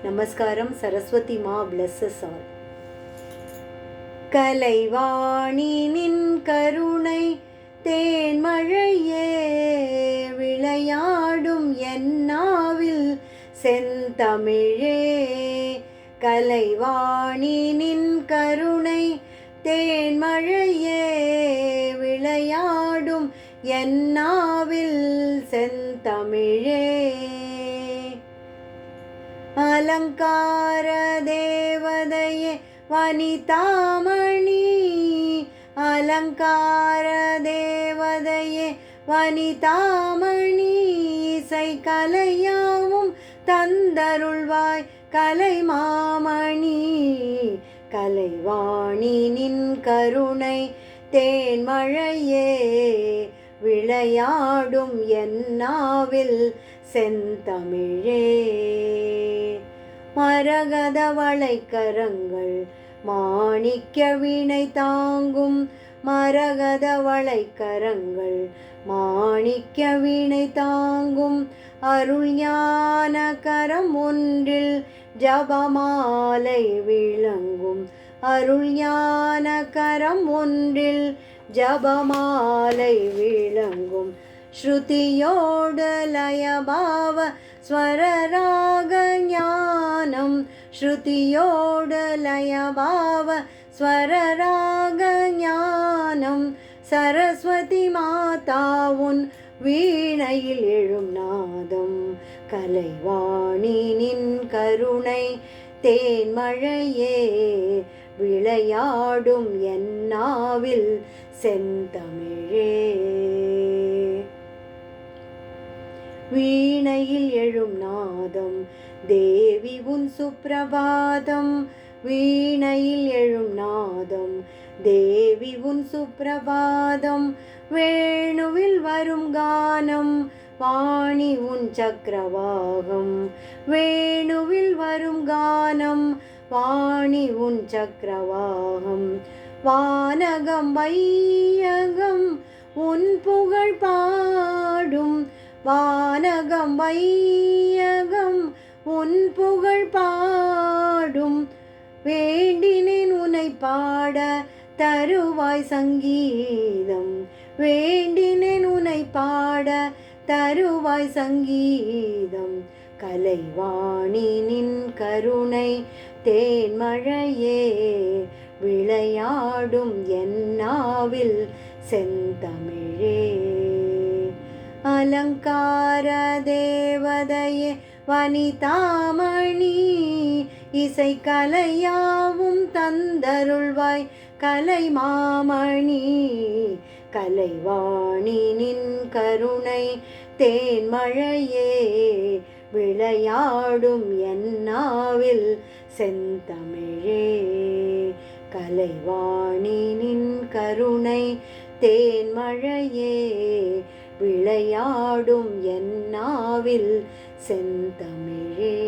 நமஸ்காரம். சரஸ்வதி மா blesses all. Kalaivani நின் கருணை தேன்மழையே விளையாடும் என்னாவில் செந்தமிழே. கலைவாணி நின் கருணை தேன்மழையே விளையாடும் என்னாவில் செந்தமிழே. அலங்கார தேவதையே வனிதாமணி, அலங்கார தேவதையே வனிதாமணி, இசை கலையாவும் தந்தருள்வாய் கலைமாமணி. கலைவாணி நின் கருணை தேன்மழையே விளையாடும் என்னாவில் செந்தமிழே. மரகத வளைக்கரங்கள் மாணிக்க வீணை தாங்கும், மரகத வளைக்கரங்கள் மாணிக்க வீணை தாங்கும், அருள் ஞான கரம் ஒன்றில் ஜபமாலை விளங்கும், அருள் ஞான கரம் ஒன்றில் ஜபமாலை விளங்கும். ஸ்ருதியோடு லயபாவ ஸ்வரராக ஞானம், ஸ்ருதியோடு லயபாவ ஸ்வரராக ஞானம், சரஸ்வதி மாதாவுன் வீணையில் எழும் நாதம். கலைவாணி நின் கருணை தேன்மழையே விளையாடும் என்னாவில் செந்தமிழே. வீணையில் எழும் நாதம் தேவி உன் சுப்ரபாதம், வீணையில் எழும் நாதம் தேவி உன் சுப்ரபாதம், வேணுவில் வரும் கானம் வாணி உன் சக்கரவாகம், வேணுவில் வரும் கானம் வாணி உன் சக்கரவாகம். வானகம் வையகம் உன் புகழ் பாடும், வானகம் வையகம் உன் புகழ் பாடும், வேண்டினேன் உனை பாட தருவாய் சங்கீதம், வேண்டினேன் உனை பாட தருவாய் சங்கீதம். கலைவாணி நின் கருணை தேன்மழையே விளையாடும் என்னாவில் செந்தமிழே. அலங்கார தேவதையே வனிதாமணி, இசை கலையாவும் தந்தருள்வாய் கலைமாமணி. கலைவாணி நின் கருணை தேன்மழையே விளையாடும் என்னாவில் செந்தமிழே. கலைவாணி நின் கருணை தேன்மழையே விளையாடும் என்னாவில் செந்தமிழே.